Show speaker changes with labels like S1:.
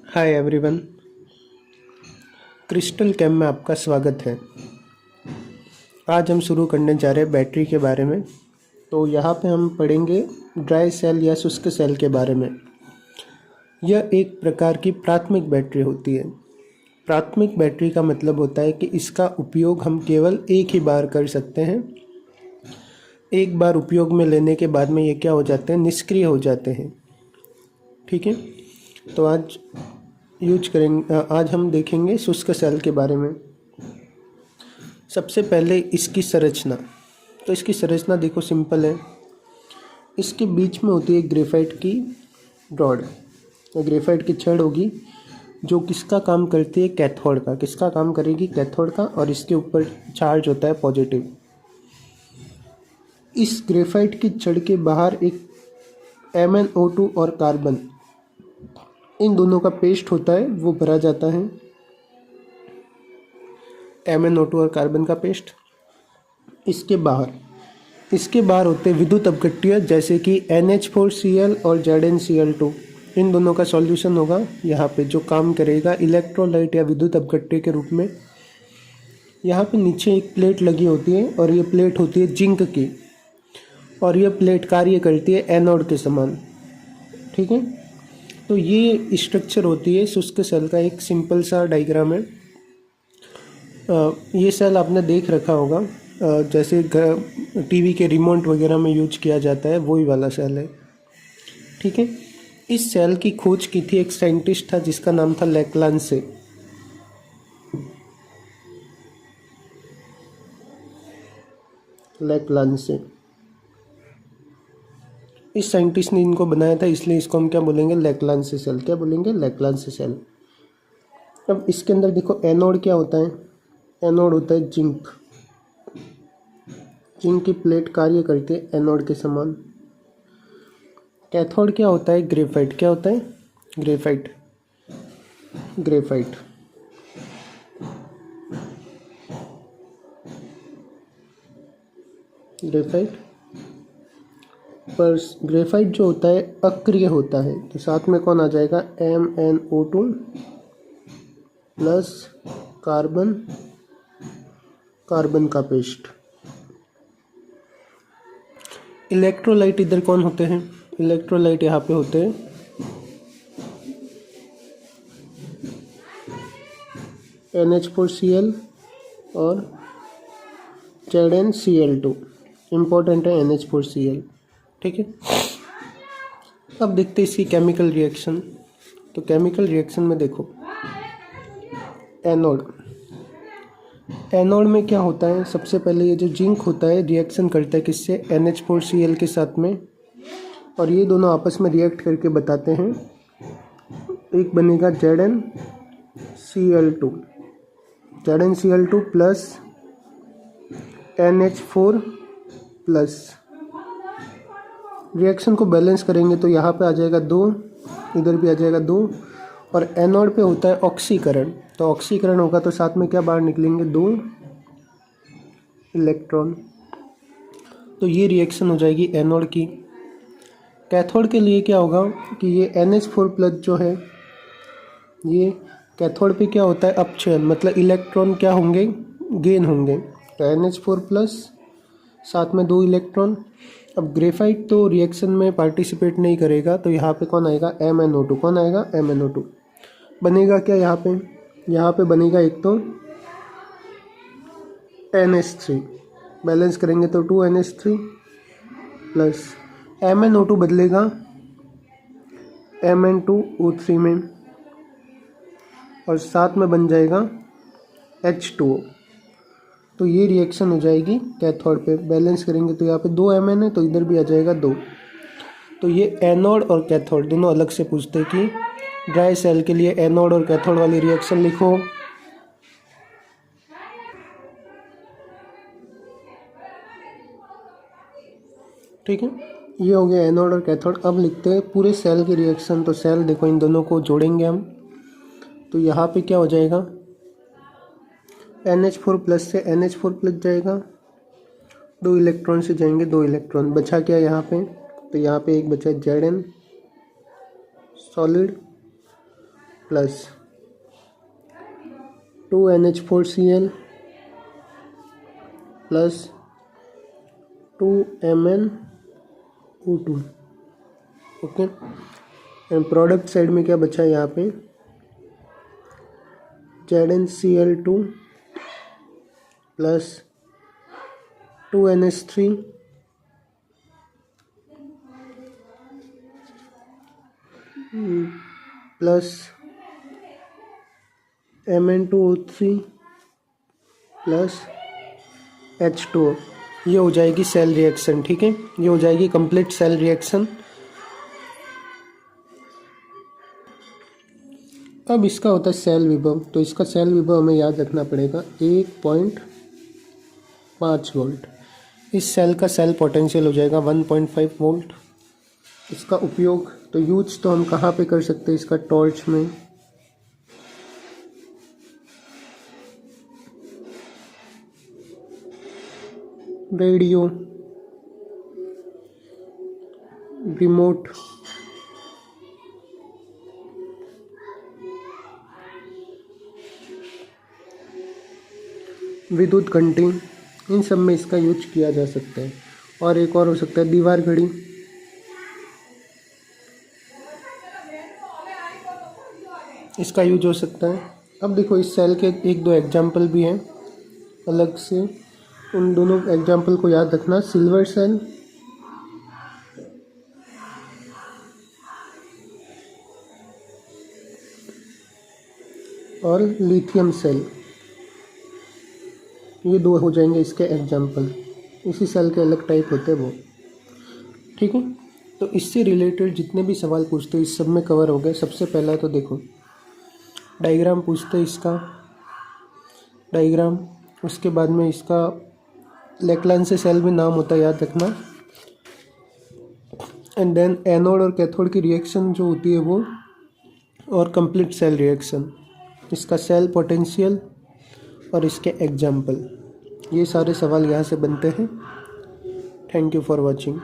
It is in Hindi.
S1: Hi everyone. क्रिस्टल कैम में आपका स्वागत है। आज हम शुरू करने जा रहे हैं बैटरी के बारे में। तो यहाँ पे हम पढ़ेंगे ड्राई सेल या शुष्क सेल के बारे में। यह एक प्रकार की प्राथमिक बैटरी होती है। प्राथमिक बैटरी का मतलब होता है कि इसका उपयोग हम केवल एक ही बार कर सकते हैं। एक बार उपयोग में लेने के बाद में ये क्या हो जाते हैं, निष्क्रिय हो जाते हैं। ठीक है, तो आज हम देखेंगे शुष्क सेल के बारे में। सबसे पहले इसकी संरचना। तो इसकी संरचना देखो, सिंपल है। इसके बीच में होती है ग्रेफाइट की रॉड, ग्रेफाइट की छड़ होगी जो किसका काम करती है, कैथोड का। किसका काम करेगी, कैथोड का। और इसके ऊपर चार्ज होता है पॉजिटिव। इस ग्रेफाइट की छड़ के बाहर एक MnO2 और कार्बन, इन दोनों का पेस्ट होता है, वो भरा जाता है। MnO2 और कार्बन का पेस्ट। इसके बाहर होते हैं विद्युत अपघट्य, जैसे कि NH4Cl और ZnCl2। इन दोनों का सॉल्यूशन होगा यहाँ पे, जो काम करेगा इलेक्ट्रोलाइट या विद्युत अपघट्य के रूप में। यहाँ पे नीचे एक प्लेट लगी होती है और ये प्लेट होती है जिंक की, और यह प्लेट कार्य करती है एनोड के समान। ठीक है, तो ये स्ट्रक्चर होती है शुष्क सेल का। एक सिंपल सा डायग्राम है। ये सेल आपने देख रखा होगा, जैसे टीवी के रिमोट वगैरह में यूज किया जाता है, वही वाला सेल है। ठीक है, इस सेल की खोज की थी एक साइंटिस्ट था जिसका नाम था लेक्लांसे। इस साइंटिस्ट ने इनको बनाया था, इसलिए इसको हम क्या बोलेंगे, लेक्लांसे सेल। क्या बोलेंगे, लेक्लांसे सेल। अब इसके अंदर देखो, एनोड क्या होता है, एनोड होता है जिंक। जिंक की प्लेट कार्य करती है एनोड के समान। कैथोड क्या होता है, ग्रेफाइट। क्या होता है, ग्रेफाइट। पर ग्रेफाइट जो होता है अक्रिय होता है, तो साथ में कौन आ जाएगा, MnO2 प्लस कार्बन का पेस्ट। इलेक्ट्रोलाइट इधर कौन होते हैं, इलेक्ट्रोलाइट यहाँ पे होते हैं NH4Cl और ZnCl2। इम्पोर्टेंट है NH4Cl। ठीक है, अब देखते हैं इसकी केमिकल रिएक्शन। तो केमिकल रिएक्शन में देखो, एनोड में क्या होता है, सबसे पहले ये जो जिंक होता है रिएक्शन करता है किससे, NH4Cl के साथ में, और ये दोनों आपस में रिएक्ट करके बताते हैं। एक बनेगा ZnCl2 plus NH4 plus. Reaction को बैलेंस करेंगे तो यहाँ पे आ जाएगा 2, इधर भी आ जाएगा 2, और एनोड पे होता है ऑक्सीकरण। तो ऑक्सीकरण होगा तो साथ में क्या बाहर निकलेंगे, 2 इलेक्ट्रॉन। तो ये रिएक्शन हो जाएगी एनोड की। कैथोड के लिए क्या होगा कि ये NH4 प्लस जो है, ये कैथोड पे क्या होता है, अपक्षय, मतलब इलेक्ट्रॉन क्या होंगे, गेन होंगे। तो NH4 प्लस साथ में 2 इलेक्ट्रॉन। अब ग्रेफाइट तो रिएक्शन में पार्टिसिपेट नहीं करेगा, तो यहाँ पे कौन आएगा, MnO2। कौन आएगा, MnO2। बनेगा क्या यहाँ पे बनेगा एक तो NH3, बैलेंस करेंगे तो 2 NH3 प्लस MnO2 बदलेगा Mn2O3 में, और साथ में बन जाएगा H2O। तो ये रिएक्शन हो जाएगी कैथोड पे। बैलेंस करेंगे तो यहाँ पे 2 Mn है, तो इधर भी आ जाएगा 2। तो ये एनोड और कैथोड दोनों अलग से पूछते हैं कि ड्राई सेल के लिए एनोड और कैथोड वाली रिएक्शन लिखो। ठीक है, ये हो गया एनोड और कैथोड। अब लिखते हैं पूरे सेल की रिएक्शन। तो सेल देखो, इन दोनों को जोड़ेंगे हम, तो यहाँ पे क्या हो जाएगा, NH4 प्लस से NH4 प्लस जाएगा, 2 इलेक्ट्रॉन से जाएंगे 2 इलेक्ट्रॉन। बचा क्या यहाँ पे, तो यहाँ पे एक बचा Zn solid plus 2NH4Cl plus 2MnO2। Okay, and product side में क्या बचा है यहाँ पे, ZnCl2 plus 2NH3 plus Mn2O3 plus H2O। ये हो जाएगी सेल रिएक्शन। ठीक है, ये हो जाएगी कंप्लीट सेल रिएक्शन। अब इसका होता है सेल विभव, तो इसका सेल विभव हमें याद रखना पड़ेगा 1.5 वोल्ट। इस सेल का सेल पोटेंशियल हो जाएगा 1.5 वोल्ट। इसका उपयोग तो यूज तो हम कहाँ पे कर सकते हैं, इसका टॉर्च में, रेडियो, रिमोट, विद्युत घंटी, इन सब में इसका यूज किया जा सकता है। और एक और हो सकता है दीवार घड़ी। इसका यूज हो सकता है। अब देखो इस सेल के एक दो एग्जाम्पल भी हैं अलग से, उन दोनों एग्जाम्पल को याद रखना। सिल्वर सेल और लिथियम सेल, ये दो हो जाएंगे इसके एग्जाम्पल। इसी सेल के अलग टाइप होते हैं वो। ठीक है, तो इससे रिलेटेड जितने भी सवाल पूछते हैं इस सब में कवर हो गए। सबसे पहला तो देखो डायग्राम पूछते हैं, इसका डायग्राम, उसके बाद में इसका लेक्लांसे सेल में नाम होता है, याद रखना। एंड देन एनोड और कैथोड की रिएक्शन जो होती है वो, और कंप्लीट सेल रिएक्शन, इसका सेल पोटेंशियल और इसके एग्जाम्पल। ये सारे सवाल यहाँ से बनते हैं। Thank you for watching.